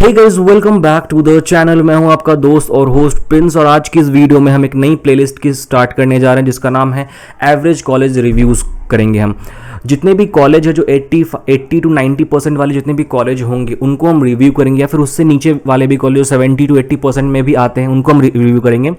Hey guys, welcome back to the channel. मैं हूं आपका दोस्त और होस्ट प्रिंस, और आज की इस वीडियो में हम एक नई प्लेलिस्ट की स्टार्ट करने जा रहे हैं जिसका नाम है एवरेज कॉलेज रिव्यूज़ करेंगे हम। जितने भी कॉलेज है जो 80 to 90% वाले जितने भी कॉलेज होंगे उनको हम रिव्यू करेंगे, या फिर उससे नीचे वाले भी कॉलेज 70 to 80% में भी आते हैं उनको हम रिव्यू करेंगे।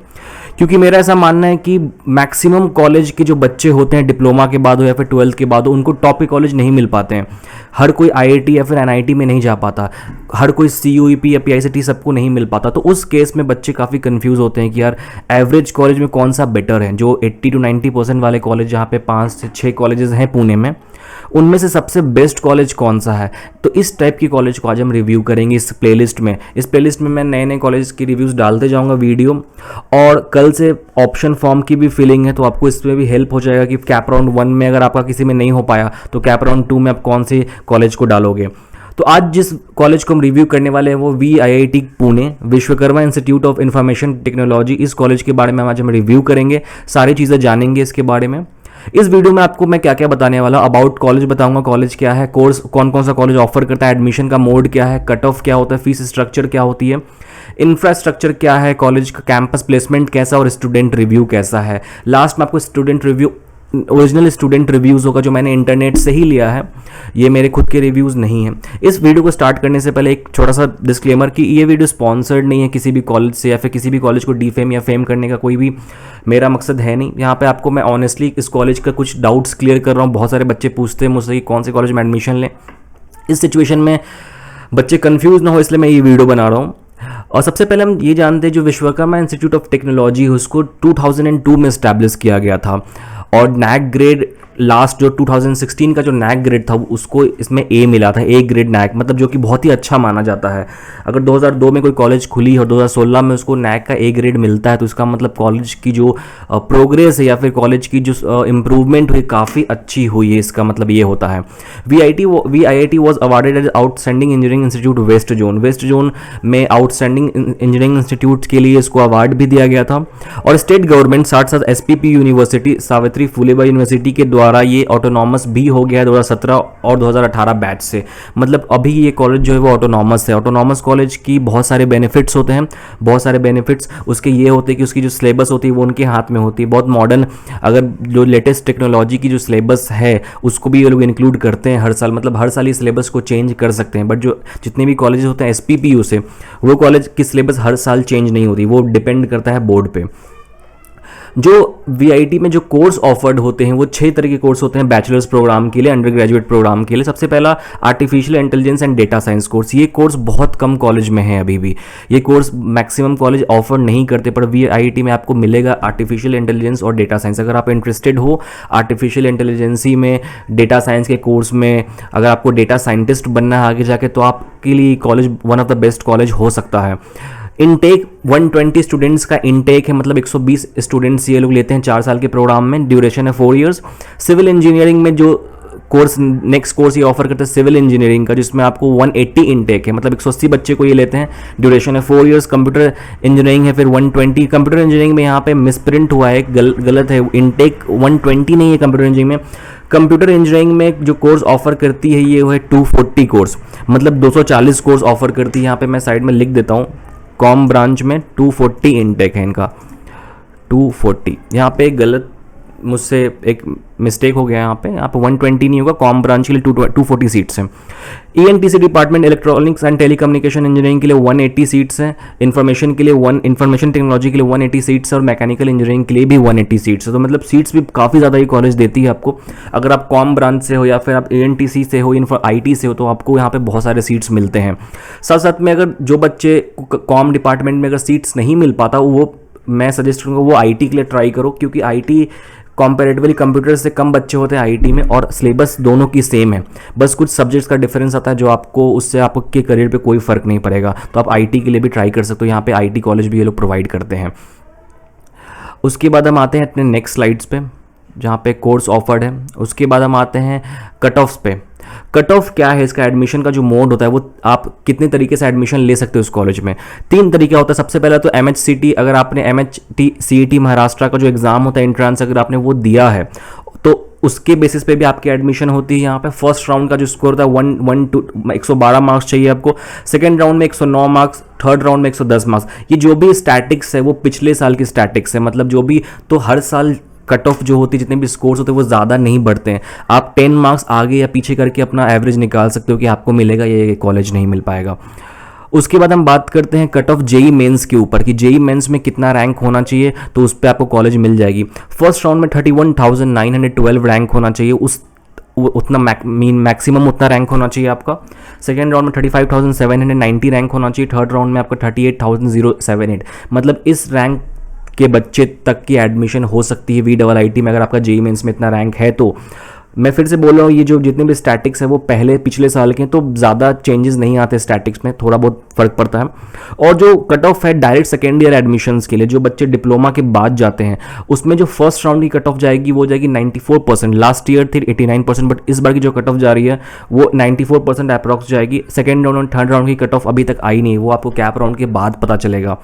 क्योंकि मेरा ऐसा मानना है कि मैक्सिमम कॉलेज के जो बच्चे होते हैं डिप्लोमा के बाद हो या फिर 12th के बाद हो, उनको टॉप के कॉलेज नहीं मिल पाते हैं। हर कोई IIT या फिर NIT में नहीं जा पाता, हर कोई CUEP या PICT सबको नहीं मिल पाता। तो उस केस में बच्चे काफ़ी कंफ्यूज होते हैं कि यार एवरेज कॉलेज में कौन सा बेटर है। जो 80 to 90% वाले कॉलेज जहाँ पे 5 से 6 कॉलेजेस हैं पुणे में, उनमें से सबसे बेस्ट कॉलेज कौन सा है। तो इस टाइप की कॉलेज को आज हम रिव्यू करेंगे इस प्लेलिस्ट में। इस प्लेलिस्ट में मैं नए नए कॉलेज की रिव्यूज़ डालते जाऊंगा वीडियो, और कल से ऑप्शन फॉर्म की भी फिलिंग है, तो आपको इसमें भी हेल्प हो जाएगा कि कैप राउंड 1 में अगर आपका किसी में नहीं हो पाया तो कैप राउंड 2 में आप कौन से कॉलेज को डालोगे। तो आज जिस कॉलेज को हम रिव्यू करने वाले हैं वो VIIT Pune, Vishwakarma institute of information technology. इस कॉलेज के बारे में आज हम रिव्यू करेंगे, सारी चीज़ें जानेंगे इसके बारे में। इस वीडियो में आपको मैं क्या क्या बताने वाला हूँ। अबाउट कॉलेज बताऊंगा, कॉलेज क्या है, कोर्स कौन कौन सा कॉलेज ऑफर करता है, एडमिशन का मोड क्या है, कट ऑफ क्या होता है, फीस स्ट्रक्चर क्या होती है, इंफ्रास्ट्रक्चर क्या है, कॉलेज का कैंपस प्लेसमेंट कैसा और स्टूडेंट रिव्यू कैसा है। लास्ट में आपको student review, original student reviews होगा जो मैंने इंटरनेट से ही लिया है, ये मेरे खुद के रिव्यूज़ नहीं हैं। इस वीडियो को स्टार्ट करने से पहले एक छोटा सा डिस्क्लेमर कि ये वीडियो स्पॉन्सर्ड नहीं है किसी भी कॉलेज से, या फिर किसी भी कॉलेज को डिफेम या फेम करने का कोई भी मेरा मकसद है नहीं। यहाँ पे आपको मैं ऑनेस्टली इस कॉलेज का कुछ डाउट्स क्लियर कर रहा हूँ। बहुत सारे बच्चे पूछते हैं मुझसे कि कौन से कॉलेज में एडमिशन लें। इस सिचुएशन में बच्चे कन्फ्यूज ना हो, इसलिए मैं ये वीडियो बना रहा हूँ। और सबसे पहले हम ये जानते हैं जो विश्वकर्मा इंस्टीट्यूट ऑफ टेक्नोलॉजी है उसको 2002 में इस्टेब्लिश किया गया था, और नैक ग्रेड लास्ट जो 2016 का जो नैक ग्रेड था उसको इसमें A मिला था, A ग्रेड नैक, मतलब जो कि बहुत ही अच्छा माना जाता है। अगर 2002 में कोई कॉलेज खुली और 2016 में उसको नैक का A ग्रेड मिलता है तो इसका मतलब कॉलेज की जो प्रोग्रेस है या फिर कॉलेज की जो इम्प्रूवमेंट हुई काफ़ी अच्छी हुई है, इसका मतलब ये होता है। VIIT was awarded as outstanding engineering institute west zone. West zone में आउटस्टैंडिंग इंजीनियरिंग इंस्टीट्यूट के लिए इसको अवार्ड भी दिया गया था। और स्टेट गवर्नमेंट साथ साथ SPP यूनिवर्सिटी, सावित्री फुलेबाई यूनिवर्सिटी के द्वारा ये ऑटोनॉमस भी हो गया है 2017 और 2018 बैच से। मतलब अभी ये कॉलेज जो है वो ऑटोनॉमस है। ऑटोनॉमस कॉलेज की बहुत सारे बेनिफिट्स होते हैं, बहुत सारे बेनिफिट्स उसके ये होते हैं कि उसकी जो सिलेबस होती है वो उनके हाथ में होती है, बहुत मॉडर्न। अगर जो लेटेस्ट टेक्नोलॉजी की जो सिलेबस है उसको भी ये लोग इंक्लूड करते हैं हर साल, मतलब हर साल ये सिलेबस को चेंज कर सकते हैं। बट जो जितने भी कॉलेज होते हैं SPPU से, वो कॉलेज की सिलेबस हर साल चेंज नहीं होती, वो डिपेंड करता है बोर्ड पे। जो VIT में जो कोर्स ऑफर्ड होते हैं वो 6 तरह के कोर्स होते हैं बैचलर्स प्रोग्राम के लिए, अंडर ग्रेजुएट प्रोग्राम के लिए। सबसे पहला artificial intelligence and data science course. ये कोर्स बहुत कम कॉलेज में है अभी भी, ये कोर्स मैक्सिमम कॉलेज ऑफर नहीं करते, पर VIT में आपको मिलेगा आर्टिफिशियल इंटेलिजेंस और डेटा साइंस। अगर आप इंटरेस्टेड हो आर्टिफिशियल इंटेलिजेंसी में, डेटा साइंस के कोर्स में, अगर आपको डेटा साइंटिस्ट बनना है आगे जाके, तो आपके लिए college one of the best college हो सकता है। इनटेक 120 स्टूडेंट्स का इनटेक है, मतलब 120 स्टूडेंट्स ये लोग लेते हैं 4 साल के प्रोग्राम में। ड्यूरेशन है 4 इयर्स। सिविल इंजीनियरिंग में जो कोर्स नेक्स्ट कोर्स ये ऑफर करते हैं सिविल इंजीनियरिंग का, जिसमें आपको 180 इनटेक है, मतलब 180 बच्चे को ये लेते हैं। ड्यूरेशन है 4 इयर्स। कंप्यूटर इंजीनियरिंग है फिर 120। कंप्यूटर इंजीनियरिंग में यहाँ पे मिसप्रिंट हुआ है, गलत है, इनटेक 120 नहीं है कंप्यूटर इंजीनियरिंग में। कंप्यूटर इंजीनियरिंग में जो कोर्स ऑफर करती है ये है 240 कोर्स, मतलब 240 कोर्स ऑफर करती है। यहाँ पे मैं साइड में लिख देता हूँ, कॉम ब्रांच में 240 इनटेक है इनका, 240। यहाँ पे गलत मुझसे एक मिस्टेक हो गया, यहाँ पे 120 नहीं होगा, कॉम ब्रांच के लिए 240 सीट्स हैं। ENTC department electronics and telecommunication engineering के लिए 180 सीट्स हैं। इन्फॉर्मेशन के लिए इन्फॉर्मेशन टेक्नोलॉजी के लिए 180 सीट्स है, और मैकेनिकल इंजीनियरिंग के लिए भी 180 सीट्स है। तो मतलब सीट्स भी काफ़ी ज़्यादा ये कॉलेज देती है आपको। अगर आप कॉम ब्रांच से हो या फिर आप ENTC से हो, IT से हो, तो आपको यहाँ पे बहुत सारे सीट्स मिलते हैं। साथ साथ में अगर जो बच्चे कॉम डिपार्टमेंट में अगर सीट्स नहीं मिल पाता, वो मैं सजेस्ट करूँगा वो IT के लिए ट्राई करो, क्योंकि IT कंपैरेटिवली कंप्यूटर से कम बच्चे होते हैं IT में, और सिलेबस दोनों की सेम है, बस कुछ सब्जेक्ट्स का डिफरेंस आता है जो आपको उससे आपके करियर पे कोई फ़र्क नहीं पड़ेगा। तो आप IT के लिए भी ट्राई कर सकते हो, यहाँ पे IT कॉलेज भी ये लोग प्रोवाइड करते हैं। उसके बाद हम आते हैं अपने नेक्स्ट स्लाइड्स पे जहाँ पे कोर्स ऑफर्ड है। उसके बाद हम आते हैं कट ऑफ्स पे। कट ऑफ क्या है, इसका एडमिशन का जो मोड होता है वो आप कितने तरीके से एडमिशन ले सकते हो इस कॉलेज में। 3 तरीका होता है। सबसे पहला तो MHCT, अगर आपने MHT CET महाराष्ट्र का जो एग्ज़ाम होता है एंट्रेंस, अगर आपने वो दिया है तो उसके बेसिस पे भी आपकी एडमिशन होती है यहाँ पे। फर्स्ट राउंड का जो स्कोर था 112 मार्क्स चाहिए आपको, सेकेंड राउंड में 109 मार्क्स, थर्ड राउंड में 110 मार्क्स। ये जो भी स्टैटिक्स है वो पिछले साल की स्टैटिक्स है, मतलब जो भी, तो हर साल कट ऑफ जो होती है, जितने भी स्कोर्स होते हैं वो ज़्यादा नहीं बढ़ते हैं। आप 10 मार्क्स आगे या पीछे करके अपना एवरेज निकाल सकते हो कि आपको मिलेगा या ये कॉलेज नहीं मिल पाएगा। उसके बाद हम बात करते हैं कट ऑफ जेई मेंस के ऊपर कि जेई मेंस में कितना रैंक होना चाहिए, तो उस पर आपको कॉलेज मिल जाएगी। फर्स्ट राउंड में 31,912 रैंक होना चाहिए, उतना मैक्सिमम उतना रैंक होना चाहिए आपका। सेकेंड राउंड में 35,790 रैंक होना चाहिए, थर्ड राउंड में आपका 38,078। मतलब इस रैंक के बच्चे तक की एडमिशन हो सकती है VIIT में, अगर आपका जेई मेंस में इतना रैंक है तो। मैं फिर से बोल रहा हूँ, ये जो जितने भी स्टैटिक्स है वो पिछले साल के हैं, तो ज़्यादा चेंजेस नहीं आते स्टैटिक्स में, थोड़ा बहुत फर्क पड़ता है। और जो कट ऑफ है डायरेक्ट सेकेंड ईयर एडमिशन्स के लिए, जो बच्चे डिप्लोमा के बाद जाते हैं, उसमें जो फर्स्ट राउंड की कट ऑफ जाएगी वो जाएगी 94%। लास्ट ईयर थी 89%, बट इस बार की जो कट ऑफ जा रही है वो 94% अप्रॉक्स जाएगी। सेकेंड राउंड और थर्ड राउंड की कट ऑफ अभी तक आई नहीं, वो आपको कैप राउंड के बाद पता चलेगा।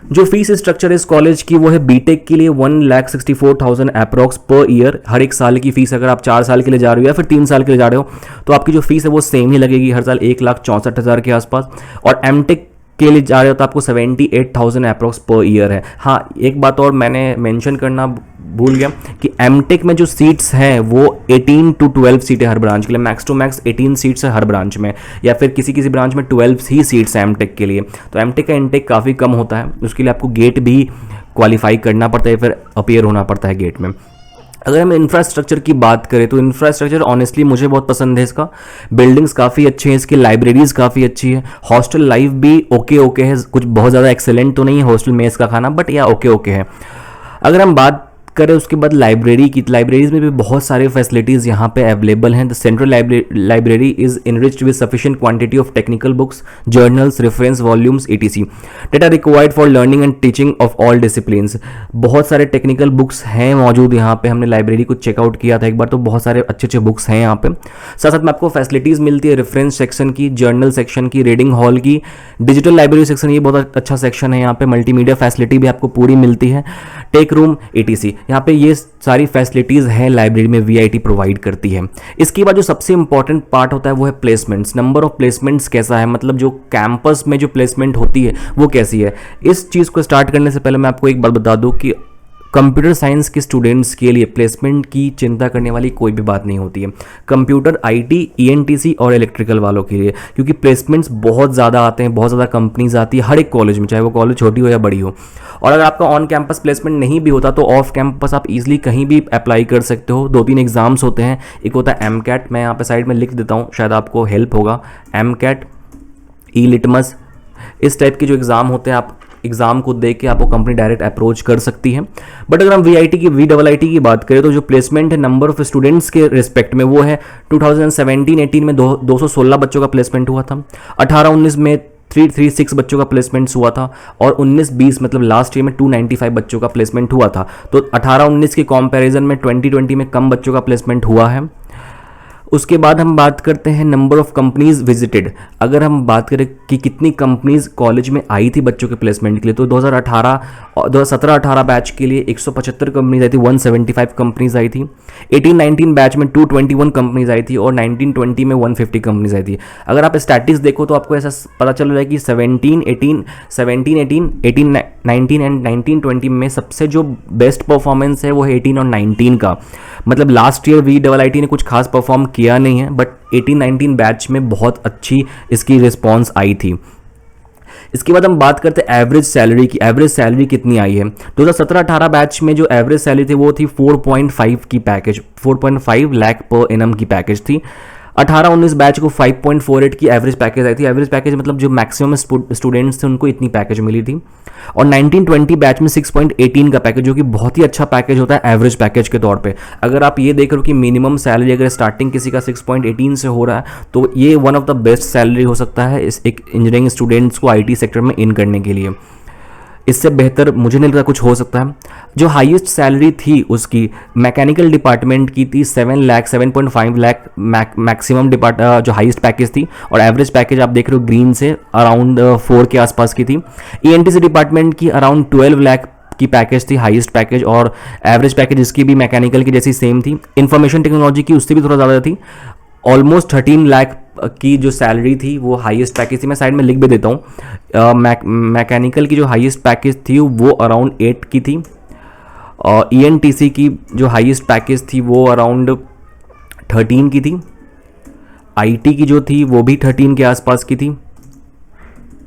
जो फीस स्ट्रक्चर है इस कॉलेज की वो है बीटेक के लिए 1,64,000 अप्रॉक्स पर ईयर। हर एक साल की फीस, अगर आप 4 साल के लिए जा रहे हो या फिर 3 साल के लिए जा रहे हो, तो आपकी जो फीस है वो सेम ही लगेगी हर साल, 1,64,000 के आसपास। और एमटेक के लिए जा रहे हो तो आपको 78,000 अप्रॉक्स पर ईयर है। हाँ, एक बात और मैंने मेंशन करना भूल गया कि एमटेक में जो सीट्स हैं वो 18 to 12 सीटें हर ब्रांच के लिए, मैक्स टू मैक्स 18 सीट्स है हर ब्रांच में, या फिर किसी किसी ब्रांच में 12 ही सीट्स हैं एमटेक के लिए। तो एमटेक का इंटेक काफ़ी कम होता है, उसके लिए आपको गेट भी क्वालिफाई करना पड़ता है, फिर अपीयर होना पड़ता है गेट में। अगर हम इंफ्रास्ट्रक्चर की बात करें तो इंफ्रास्ट्रक्चर ऑनेस्टली मुझे बहुत पसंद है इसका। बिल्डिंग्स काफ़ी अच्छी हैं, इसकी लाइब्रेरीज काफ़ी अच्छी है, हॉस्टल लाइफ भी ओके है, कुछ बहुत ज़्यादा एक्सेलेंट तो नहीं है हॉस्टल मेस का खाना, बट या ओके है। अगर हम बात करें उसके बाद लाइब्रेरी की, लाइब्रेरीज में भी बहुत सारे फैसिलिटीज़ यहाँ पे अवेलेबल हैं। The central library is enriched with sufficient quantity of technical books, journals, reference volumes etc that are required for learning and teaching of all disciplines. बहुत सारे टेक्निकल बुक्स हैं मौजूद यहाँ पे, हमने लाइब्रेरी को चेकआउट किया था एक बार, तो बहुत सारे अच्छे बुक्स हैं यहाँ पे। साथ साथ में आपको फैसिलिटीज़ मिलती है रेफरेंस सेक्शन की, जर्नल सेक्शन की, रीडिंग हॉल की, डिजिटल लाइब्रेरी सेक्शन, ये बहुत अच्छा सेक्शन है यहाँ पे। मल्टीमीडिया फैसिलिटी भी आपको पूरी मिलती है, टेक रूम etc। यहाँ पे ये सारी फैसिलिटीज़ हैं लाइब्रेरी में VIT प्रोवाइड करती है। इसके बाद जो सबसे इंपॉर्टेंट पार्ट होता है वो है प्लेसमेंट्स। नंबर ऑफ प्लेसमेंट्स कैसा है, मतलब जो कैंपस में जो प्लेसमेंट होती है वो कैसी है। इस चीज़ को स्टार्ट करने से पहले मैं आपको एक बात बता दूं कि कंप्यूटर साइंस के स्टूडेंट्स के लिए प्लेसमेंट की चिंता करने वाली कोई भी बात नहीं होती है, कंप्यूटर IT ENTC और इलेक्ट्रिकल वालों के लिए, क्योंकि प्लेसमेंट्स बहुत ज़्यादा आते हैं, बहुत ज़्यादा कंपनीज आती है हर एक कॉलेज में, चाहे वो कॉलेज छोटी हो या बड़ी हो। और अगर आपका ऑन कैंपस प्लेसमेंट नहीं भी होता तो ऑफ कैंपस आप इजीली कहीं भी अप्लाई कर सकते हो। 2-3 एग्जाम्स होते हैं, एक होता है MCAT, मैं यहाँ पे साइड में लिख देता हूँ, शायद आपको हेल्प होगा। MCAT, E-लिटमस, इस टाइप के जो एग्ज़ाम होते हैं, आप एग्जाम को देख के आपको कंपनी डायरेक्ट अप्रोच कर सकती है। बट अगर हम VIIT की बात करें तो जो प्लेसमेंट है नंबर ऑफ स्टूडेंट्स के रिस्पेक्ट में वो है 2017-18 में 216 बच्चों का प्लेसमेंट हुआ था, 18-19 में 336 बच्चों का प्लेसमेंट्स हुआ था, और 19-20 मतलब लास्ट ईयर में 295 बच्चों का प्लेसमेंट हुआ था। तो 18-19 के कंपैरिजन में 2020 में कम बच्चों का प्लेसमेंट हुआ है। उसके बाद हम बात करते हैं नंबर ऑफ कंपनीज विजिटेड। अगर हम बात करें कि कितनी कंपनीज कॉलेज में आई थी बच्चों के प्लेसमेंट के लिए, तो 2017-18 बैच के लिए 175 कंपनीज आई थी, 175 कंपनीज आई थी। 18-19 बैच में 221 कंपनीज आई थी, और 19-20 में 150 कंपनीज आई थी। अगर आप स्टैटिस्टिक्स देखो तो आपको ऐसा पता चल रहा है कि 17-18, 18-19 एंड 19-20 में सबसे जो बेस्ट परफॉर्मेंस है वो है 18 और 19 का। मतलब लास्ट ईयर VIIT ने कुछ खास परफॉर्म किया नहीं है, बट 18-19 बैच में बहुत अच्छी इसकी रिस्पॉन्स आई थी। इसके बाद हम बात करते हैं एवरेज सैलरी की। एवरेज सैलरी कितनी आई है? 2017-18 बैच में जो एवरेज सैलरी थी वो थी 4.5 की पैकेज, 4.5 लाख पर एनम की पैकेज थी। 18-19 बैच को 5.48 की एवरेज पैकेज आई थी। एवरेज पैकेज मतलब जो मैक्सिमम स्टूडेंट्स थे उनको इतनी पैकेज मिली थी। और 19-20 बैच में 6.18 का पैकेज, जो कि बहुत ही अच्छा पैकेज होता है एवरेज पैकेज के तौर पे। अगर आप ये देख रहे हो कि मिनिमम सैलरी अगर स्टार्टिंग किसी का 6.18 से हो रहा है तो ये one of the best salary हो सकता है इस एक इंजीनियरिंग स्टूडेंट्स को IT सेक्टर में इन करने के लिए। इससे बेहतर मुझे नहीं लगता कुछ हो सकता है। जो हाईएस्ट सैलरी थी उसकी मैकेनिकल डिपार्टमेंट की थी 7.5 लाख मैक्सिमम जो हाईएस्ट पैकेज थी, और एवरेज पैकेज आप देख रहे हो ग्रीन से अराउंड 4 के आसपास की थी। ENTC डिपार्टमेंट की अराउंड 12 लाख की पैकेज थी, हाईएस्ट पैकेज, और एवरेज पैकेज इसकी भी मैकेनिकल की जैसी सेम थी। इंफॉर्मेशन टेक्नोलॉजी की उससे भी थोड़ा ज़्यादा थी, ऑलमोस्ट 13 लाख की जो सैलरी थी वो हाईएस्ट पैकेज थी। मैं साइड में लिख भी देता हूँ। मैकेनिकल की जो हाईएस्ट पैकेज थी वो अराउंड 8 की थी, और ENTC की जो हाईएस्ट पैकेज थी वो अराउंड 13 की थी। IT की जो थी वो भी 13 के आसपास की थी।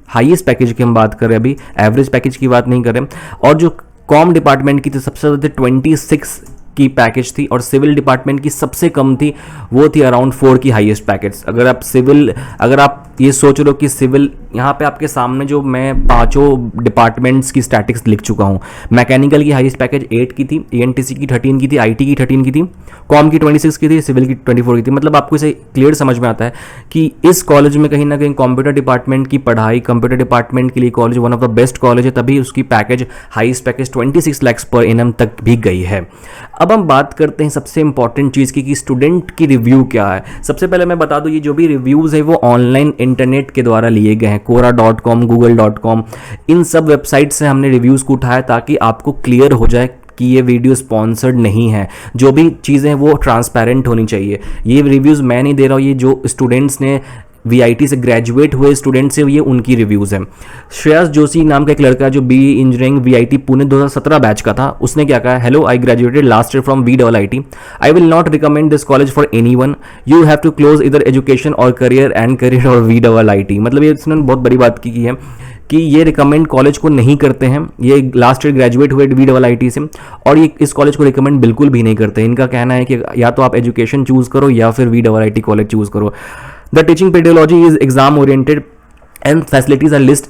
हाईएस्ट पैकेज की हम बात कर रहे हैं, अभी एवरेज पैकेज की बात नहीं कर रहे। और जो कॉम डिपार्टमेंट की थी सबसे ज़्यादा 26 की पैकेज थी, और सिविल डिपार्टमेंट की सबसे कम थी, वो थी अराउंड 4 की हाईएस्ट पैकेज। अगर आप ये सोच रहे हो कि सिविल, यहाँ पे आपके सामने जो मैं पांचों डिपार्टमेंट्स की स्टैटिक्स लिख चुका हूँ। मैकेनिकल की हाईएस्ट पैकेज 8 की थी, ENTC की 13 की थी, IT की 13 की थी, कॉम की 26 की थी, सिविल की 24 की थी। मतलब आपको इसे क्लियर समझ में आता है कि इस कॉलेज में कहीं ना कहीं कंप्यूटर डिपार्टमेंट की पढ़ाई, कंप्यूटर डिपार्टमेंट के लिए college one of the best college है, तभी उसकी package highest package 26 lakh per annum तक भी गई है। अब हम बात करते हैं सबसे इंपॉर्टेंट चीज़ की कि स्टूडेंट की रिव्यू क्या है। सबसे पहले मैं बता दूं, ये जो भी रिव्यूज़ है वो ऑनलाइन इंटरनेट के द्वारा लिए गए हैं। quora.com, google.com, इन सब वेबसाइट से हमने रिव्यूज़ को उठाया ताकि आपको क्लियर हो जाए कि ये वीडियो स्पॉन्सर्ड नहीं है। जो भी चीज़ें हैं वो ट्रांसपेरेंट होनी चाहिए। ये रिव्यूज़ मैं नहीं दे रहा हूँ, ये जो स्टूडेंट्स ने VIT से ग्रेजुएट हुए स्टूडेंट्स से ये उनकी रिव्यूज़ हैं। श्रेयस जोशी नाम का एक लड़का जो BE engineering VIT Pune 2017 batch का था, उसने क्या कहा, hello, I graduated last year from VIIT। I will not recommend this college for anyone. You have to close इधर एजुकेशन और करियर एंड करियर और VIIT। मतलब ये इसने बहुत बड़ी बात की है कि ये रिकमेंड कॉलेज को नहीं करते हैं। ये लास्ट ईयर ग्रेजुएट हुए VIIT से, और ये इस कॉलेज को रिकमेंड बिल्कुल भी नहीं करते। इनका कहना है कि या तो आप एजुकेशन चूज़ करो या फिर VIIT कॉलेज चूज़ करो। The teaching pedagogy is exam oriented and faculties are least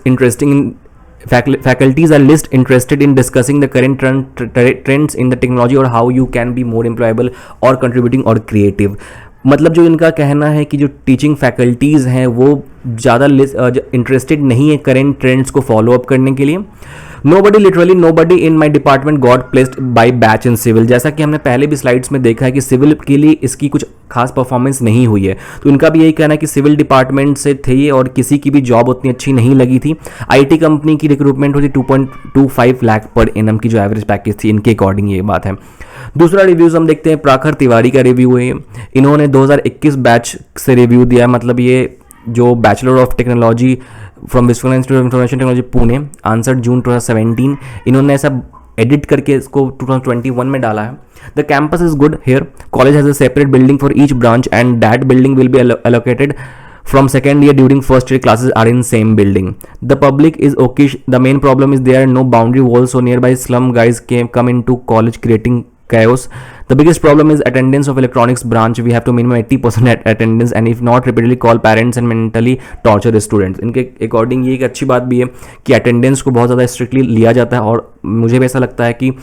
interested in discussing the current trends in the technology or how you can be more employable or contributing or creative। मतलब जो इनका कहना है कि जो teaching faculties हैं वो ज़्यादा इंटरेस्टेड नहीं है करेंट ट्रेंड्स को फॉलो अप करने के लिए। Literally nobody in my department got placed by batch in civil. जैसा कि हमने पहले भी स्लाइड्स में देखा है कि सिविल के लिए इसकी कुछ खास परफॉर्मेंस नहीं हुई है, तो इनका भी यही कहना है कि सिविल डिपार्टमेंट से थे और किसी की भी जॉब उतनी अच्छी नहीं लगी थी। IT कंपनी की रिक्रूटमेंट हुई थी 2.25 लाख पर एनम की जो एवरेज पैकेज थी, इनके अकॉर्डिंग ये बात है। दूसरा रिव्यूज़ हम देखते हैं, प्रखर तिवारी का रिव्यू है। इन्होंने 2021 बैच से रिव्यू दिया, मतलब ये जो bachelor of technology from Vishwakarma institute of information technology Pune, answer June 2017। इन्होंने ऐसा एडिट करके इसको 2021 में डाला है। The campus is good here, college has a separate building for each branch and that building will be allocated from second year during first year classes are in same building. The public is okay. The main problem is there are no boundary walls, so nearby slum guys come into college creating chaos. The biggest problem is attendance of electronics branch. We have to minimum 80% attendance and if not repeatedly call parents and mentally torture the students. इनके according ये एक अच्छी बात भी है कि attendance को बहुत ज़्यादा स्ट्रिक्टली लिया जाता है, और मुझे भी ऐसा लगता है कि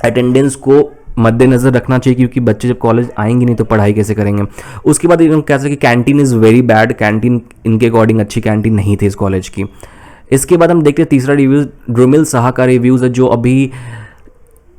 अटेंडेंस को मद्देनजर रखना चाहिए, क्योंकि बच्चे जब कॉलेज आएंगे नहीं तो पढ़ाई कैसे करेंगे। उसके बाद इन्होंने कहा कि canteen is very bad, canteen इनके अकॉर्डिंग अच्छी कैंटीन नहीं थी इस कॉलेज की। इसके बाद हम देखते हैं तीसरा रिव्यूज़, ड्रुमिल साहा का रिव्यूज़ है, जो अभी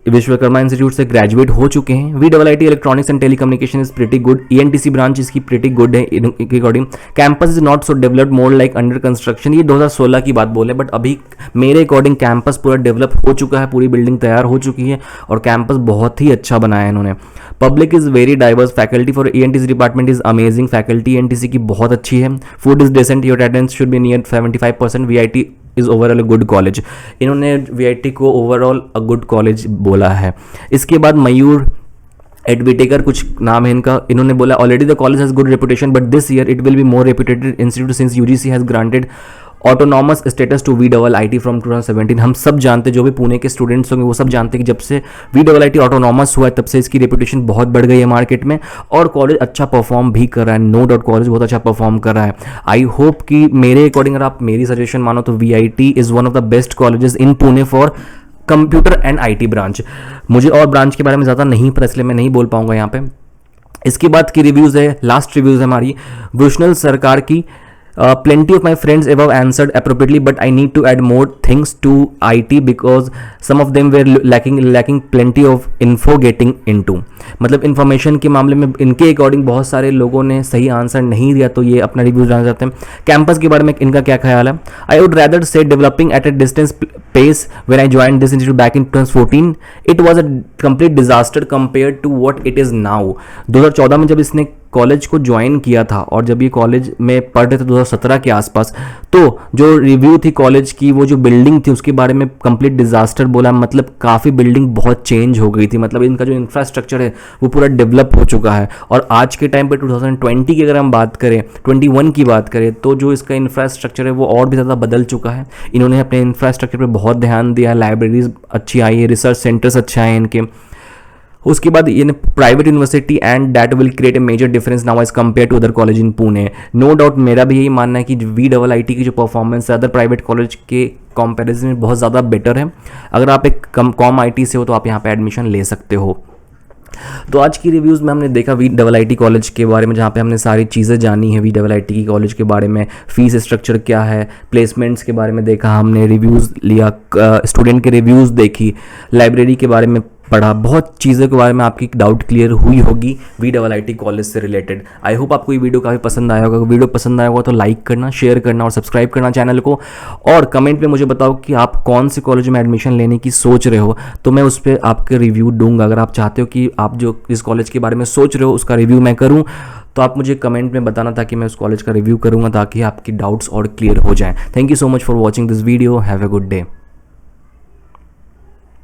विश्वकर्मा इंस्टीट्यूट से ग्रेजुएट हो चुके हैं। VIIT electronics and telecommunication is pretty good. ENTC branch इसकी प्रीटी गुड है इनके according. Campus is not so developed, more like under construction. ये 2016 की बात बोले, बट अभी मेरे अकॉर्डिंग कैंपस पूरा डेवलप हो चुका है, पूरी बिल्डिंग तैयार हो चुकी है और कैंपस बहुत ही अच्छा बनाया है इन्होंने। Public is very diverse, faculty for ENTC department is amazing, faculty ENTC की बहुत अच्छी है। Food is decent, your attendance should be near 75%। VIT is overall a good college. इन्होंने VIT को ओवरऑल अ गुड कॉलेज बोला है। इसके बाद मयूर एडविटेकर कुछ नाम है इनका, इन्होंने बोला already the college has good reputation but this year it will be more reputed institute since UGC has granted autonomous status to VIIT from 2017। हम सब जानते, जो भी पुणे के स्टूडेंट्स होंगे वो सब जानते हैं कि जब से VIIT ऑटोनॉमस हुआ है तब से इसकी रेपुटेशन बहुत बढ़ गई है मार्केट में, और कॉलेज अच्छा परफॉर्म भी कर रहा है। नो डाउट कॉलेज बहुत अच्छा परफॉर्म कर रहा है। आई होप कि मेरे अकॉर्डिंग अगर आप मेरी सजेशन मानो तो VIT is one of the best colleges in Pune for computer and IT branch. मुझे और ब्रांच के बारे में ज़्यादा नहीं पता, इसलिए मैं नहीं बोल पाऊंगा यहाँ पे। इसके बाद की रिव्यूज़ है, लास्ट रिव्यूज़ है हमारी वृषणल सरकार की Plenty of my friends above answered appropriately, but I need to add more things to IT because some of them were lacking plenty of info getting into. मतलब इन्फॉर्मेशन के मामले में इनके अकॉर्डिंग बहुत सारे लोगों ने सही आंसर नहीं दिया, तो ये अपना रिव्यू जानना चाहते हैं. कैंपस के बारे में इनका क्या ख्याल है? आई वुड रैदर से developing at a distance pace when I joined this institute back in 2014. It was a complete disaster compared to what it is now. 2014 में जब इसने कॉलेज को ज्वाइन किया था और जब ये कॉलेज में पढ़ रहे थे 2017 के आसपास, तो जो रिव्यू थी कॉलेज की, वो जो बिल्डिंग थी उसके बारे में कंप्लीट डिजास्टर बोला. मतलब काफ़ी बिल्डिंग बहुत चेंज हो गई थी. मतलब इनका जो इंफ्रास्ट्रक्चर है वो पूरा डेवलप हो चुका है. और आज के टाइम पे 2020 की अगर हम बात करें, 21 की बात करें, तो जो इसका इंफ्रास्ट्रक्चर है वो और भी ज़्यादा बदल चुका है. इन्होंने अपने इंफ्रास्ट्रक्चर पर बहुत ध्यान दिया. लाइब्रेरीज अच्छी आई है, रिसर्च सेंटर्स अच्छे आए हैं इनके. उसके बाद ये private university and that will create a major difference now as compare to other college in Pune. No doubt मेरा भी यही मानना है कि VIIT की जो परफॉर्मेंस है अदर प्राइवेट कॉलेज के कंपैरिजन में बहुत ज़्यादा बेटर है. अगर आप एक कॉम IT से हो तो आप यहाँ पे एडमिशन ले सकते हो. तो आज की रिव्यूज़ में हमने देखा VIIT कॉलेज के बारे में, जहाँ पे हमने सारी चीज़ें जानी है VIIT की कॉलेज के बारे में. फीस स्ट्रक्चर क्या है, प्लेसमेंट्स के बारे में देखा हमने, रिव्यूज़ लिया, स्टूडेंट के रिव्यूज़ देखी, लाइब्रेरी के बारे में पढ़ा. बहुत चीज़ों के बारे में आपकी डाउट क्लियर हुई होगी VIIT कॉलेज से रिलेटेड. आई होप आपको ये वीडियो काफ़ी पसंद आया होगा. वीडियो पसंद आया होगा तो लाइक करना, शेयर करना और सब्सक्राइब करना चैनल को. और कमेंट में मुझे बताओ कि आप कौन से कॉलेज में एडमिशन लेने की सोच रहे हो, तो मैं उस पर आपके रिव्यू दूंगा. अगर आप चाहते हो कि आप जो इस कॉलेज के बारे में सोच रहे हो उसका रिव्यू मैं करूँ, तो आप मुझे कमेंट में बताना ताकि मैं उस कॉलेज का रिव्यू करूँगा, ताकि आपकी डाउट्स और क्लियर हो जाएँ. Thank you so much for watching this video. Have a good day.